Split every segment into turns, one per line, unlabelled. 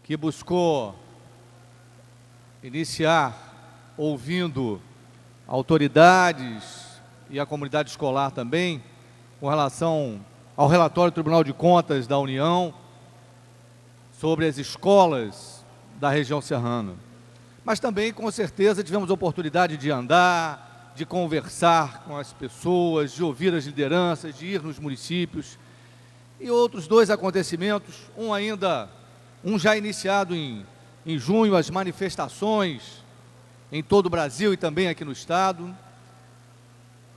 que buscou iniciar ouvindo autoridades e a comunidade escolar também, com relação ao relatório do Tribunal de Contas da União sobre as escolas da região serrana. Mas também, com certeza, tivemos a oportunidade de andar, de conversar com as pessoas, de ouvir as lideranças, de ir nos municípios. E outros dois acontecimentos, um já iniciado em junho, as manifestações em todo o Brasil e também aqui no Estado.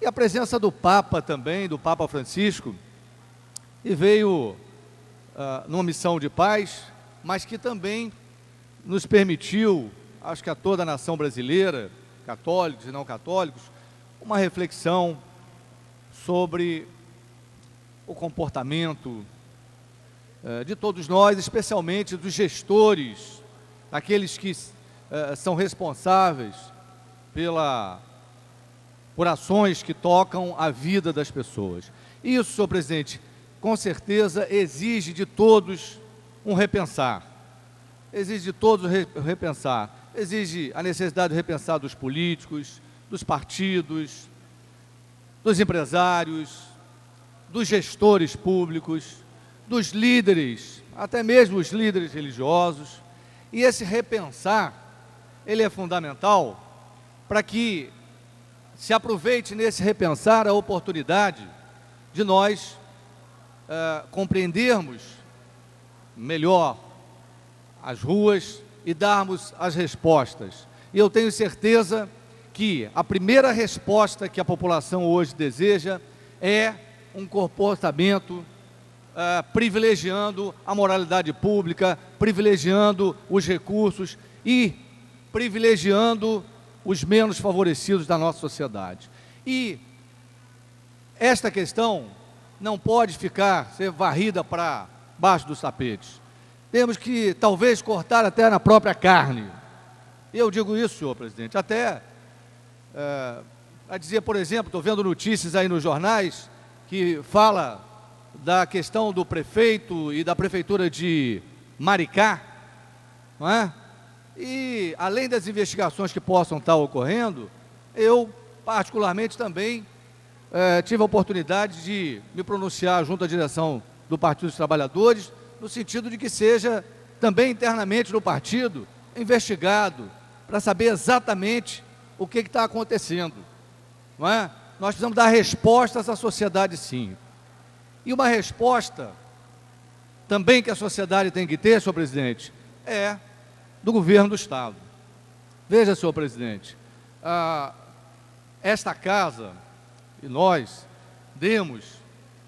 E a presença do Papa também, do Papa Francisco, e veio numa missão de paz, mas que também nos permitiu, acho que a toda a nação brasileira, católicos e não católicos, uma reflexão sobre o comportamento de todos nós, especialmente dos gestores, aqueles que são responsáveis por ações que tocam a vida das pessoas. Isso, senhor presidente, com certeza exige de todos um repensar. Exige de todos repensar. Exige a necessidade de repensar dos políticos, dos partidos, dos empresários, dos gestores públicos, dos líderes, até mesmo os líderes religiosos. E esse repensar, ele é fundamental para que se aproveite nesse repensar a oportunidade de nós compreendermos melhor as ruas e darmos as respostas. E eu tenho certeza que a primeira resposta que a população hoje deseja é um comportamento privilegiando a moralidade pública, privilegiando os recursos e privilegiando os menos favorecidos da nossa sociedade. E esta questão não pode ser varrida para baixo dos tapetes. Temos que, talvez, cortar até na própria carne. Eu digo isso, senhor presidente, até a dizer, por exemplo, estou vendo notícias aí nos jornais que fala da questão do prefeito e da prefeitura de Maricá, não é? E, além das investigações que possam estar ocorrendo, eu, particularmente, também tive a oportunidade de me pronunciar junto à direção do Partido dos Trabalhadores, no sentido de que seja também internamente no partido investigado, para saber exatamente o que está acontecendo, não é? Nós precisamos dar respostas à sociedade, sim. E uma resposta também que a sociedade tem que ter, senhor presidente, é do governo do Estado. Veja, senhor presidente, esta casa e nós demos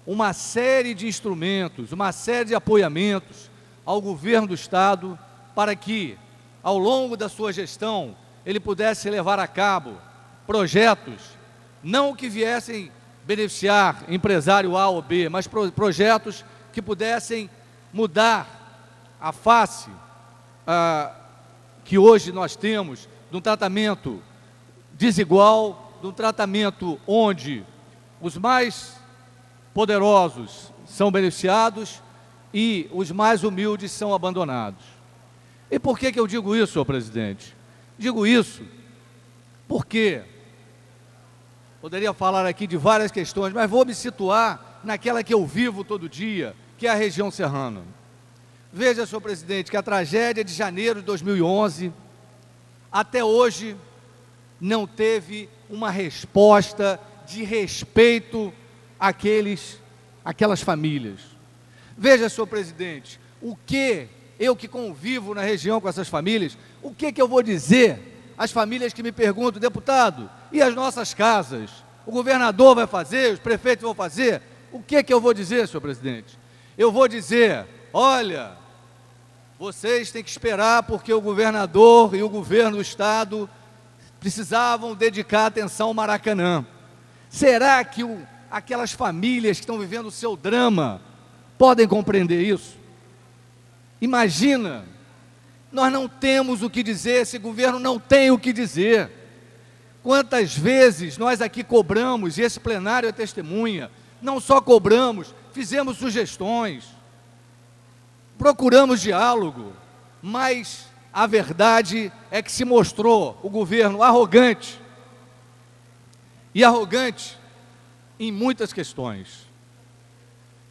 uma série de instrumentos, uma série de apoiamentos ao governo do Estado para que, ao longo da sua gestão, ele pudesse levar a cabo projetos, não que viessem beneficiar empresário A ou B, mas projetos que pudessem mudar a face que hoje nós temos de um tratamento desigual, de um tratamento onde os mais poderosos são beneficiados e os mais humildes são abandonados. E por que eu digo isso, senhor presidente? Digo isso porque poderia falar aqui de várias questões, mas vou me situar naquela que eu vivo todo dia, que é a região serrana. Veja, senhor presidente, que a tragédia de janeiro de 2011, até hoje, não teve uma resposta de respeito àquelas famílias. Veja, senhor presidente, eu que convivo na região com essas famílias, o que eu vou dizer às famílias que me perguntam, deputado, e as nossas casas? O governador vai fazer, os prefeitos vão fazer? O que eu vou dizer, senhor presidente? Eu vou dizer, olha, vocês têm que esperar porque o governador e o governo do Estado precisavam dedicar atenção ao Maracanã. Será que aquelas famílias que estão vivendo o seu drama podem compreender isso? Imagina, nós não temos o que dizer, esse governo não tem o que dizer. Quantas vezes nós aqui cobramos, e esse plenário é testemunha, não só cobramos, fizemos sugestões, procuramos diálogo, mas a verdade é que se mostrou o governo arrogante, e arrogante em muitas questões.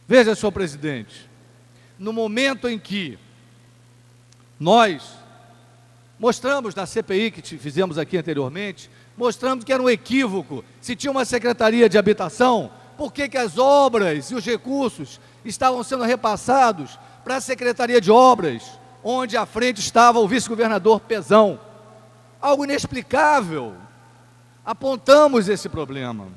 Veja, senhor presidente, no momento em que nós mostramos na CPI que fizemos aqui anteriormente, mostramos que era um equívoco, se tinha uma Secretaria de Habitação, por que as obras e os recursos estavam sendo repassados para a Secretaria de Obras, onde à frente estava o vice-governador Pezão? Algo inexplicável. Apontamos esse problema.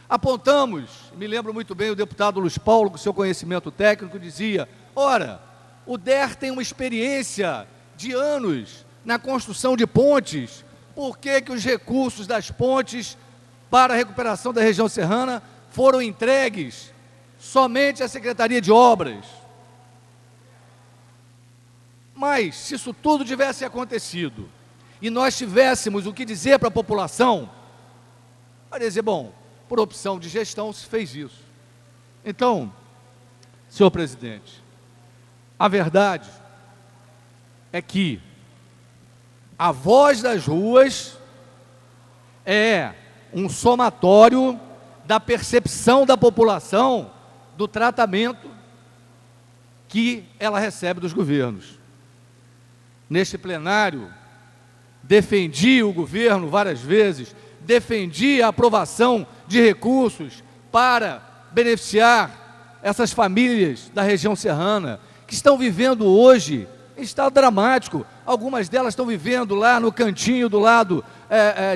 Apontamos, me lembro muito bem, o deputado Luiz Paulo, com seu conhecimento técnico, dizia: ora, o DER tem uma experiência de anos na construção de pontes, por que os recursos das pontes para a recuperação da região serrana foram entregues somente à Secretaria de Obras? Mas, se isso tudo tivesse acontecido, e nós tivéssemos o que dizer para a população, para dizer, bom, por opção de gestão se fez isso. Então, senhor presidente, a verdade é que a voz das ruas é um somatório da percepção da população do tratamento que ela recebe dos governos. Neste plenário, defendi o governo várias vezes, defendi a aprovação de recursos para beneficiar essas famílias da região serrana, que estão vivendo hoje em estado dramático. Algumas delas estão vivendo lá no cantinho do lado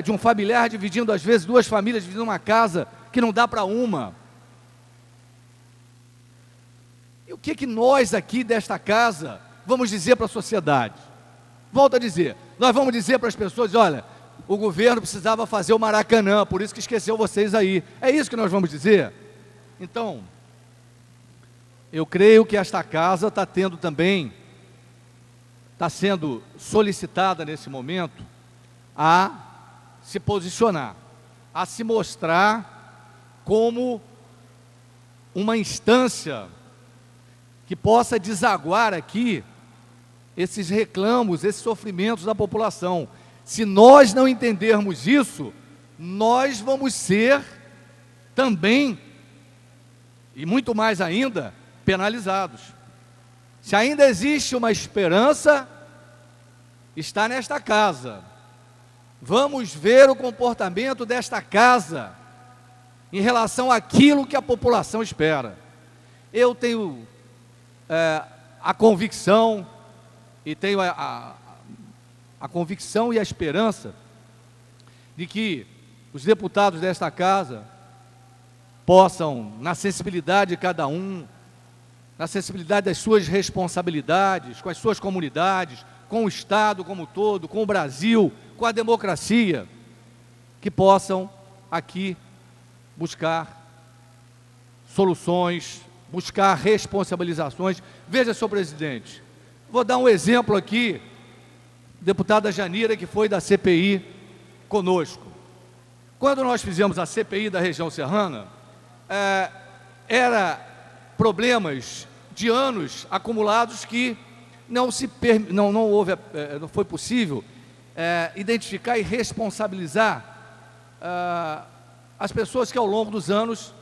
de um familiar, dividindo às vezes duas famílias, dividindo uma casa que não dá para uma. E o que nós aqui desta casa vamos dizer para a sociedade? Volto a dizer, nós vamos dizer para as pessoas: olha, o governo precisava fazer o Maracanã, por isso que esqueceu vocês aí. É isso que nós vamos dizer? Então, eu creio que esta casa está tendo também, está sendo solicitada nesse momento a se posicionar, a se mostrar como uma instância que possa desaguar aqui esses reclamos, esses sofrimentos da população. Se nós não entendermos isso, nós vamos ser também, e muito mais ainda, penalizados. Se ainda existe uma esperança, está nesta casa. Vamos ver o comportamento desta casa em relação àquilo que a população espera. Eu tenho a convicção, e tenho a convicção e a esperança de que os deputados desta casa possam, na sensibilidade de cada um, na sensibilidade das suas responsabilidades, com as suas comunidades, com o Estado como um todo, com o Brasil, com a democracia, que possam aqui buscar soluções, buscar responsabilizações. Veja, senhor presidente, vou dar um exemplo aqui, deputada Janira, que foi da CPI conosco. Quando nós fizemos a CPI da região serrana, era problemas de anos acumulados que não foi possível identificar e responsabilizar as pessoas que ao longo dos anos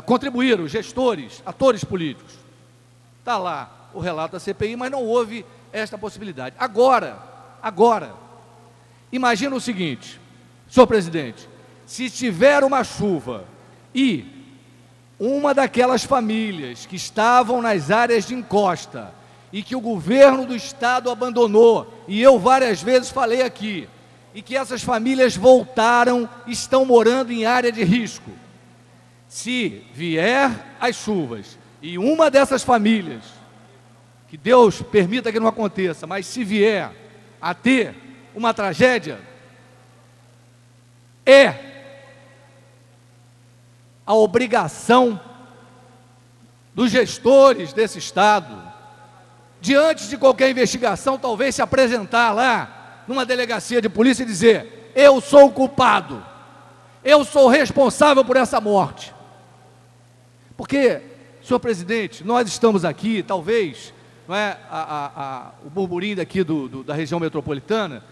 contribuíram, gestores, atores políticos. Está lá o relato da CPI, mas não houve esta possibilidade. Agora, imagina o seguinte, senhor presidente, se tiver uma chuva e uma daquelas famílias que estavam nas áreas de encosta e que o governo do estado abandonou, e eu várias vezes falei aqui, e que essas famílias voltaram, estão morando em área de risco. Se vier as chuvas e uma dessas famílias, que Deus permita que não aconteça, mas se vier a ter uma tragédia, é a obrigação dos gestores desse estado, diante de qualquer investigação, talvez se apresentar lá numa delegacia de polícia e dizer: eu sou o culpado, eu sou responsável por essa morte. Porque, senhor presidente, nós estamos aqui, talvez, não é, o burburinho daqui da região metropolitana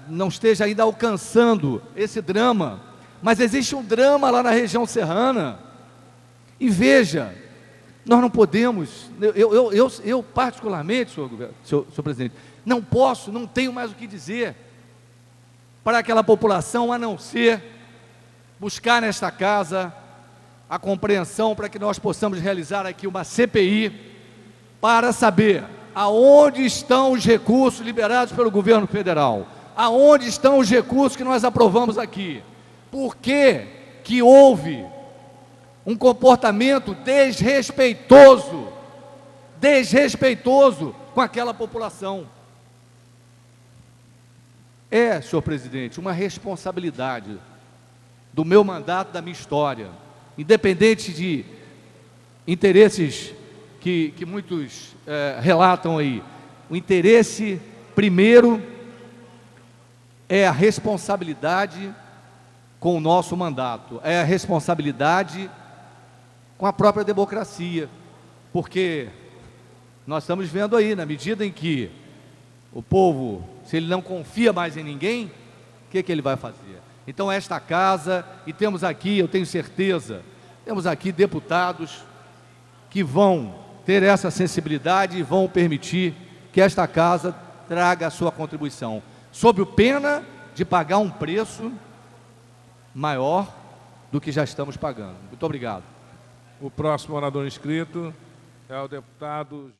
não esteja ainda alcançando esse drama, mas existe um drama lá na região serrana. E veja, nós não podemos, eu particularmente, senhor presidente, não posso, não tenho mais o que dizer para aquela população, a não ser buscar nesta casa a compreensão para que nós possamos realizar aqui uma CPI para saber aonde estão os recursos liberados pelo governo federal, aonde estão os recursos que nós aprovamos aqui, por que houve um comportamento desrespeitoso com aquela população. É, senhor presidente, uma responsabilidade do meu mandato, da minha história, independente de interesses que muitos relatam aí. O interesse primeiro é a responsabilidade com o nosso mandato, é a responsabilidade com a própria democracia, porque nós estamos vendo aí, na medida em que o povo, se ele não confia mais em ninguém, o que ele vai fazer? Então esta casa, e temos aqui, eu tenho certeza, temos aqui deputados que vão ter essa sensibilidade e vão permitir que esta casa traga a sua contribuição, sob o pena de pagar um preço maior do que já estamos pagando. Muito obrigado.
O próximo orador inscrito é o deputado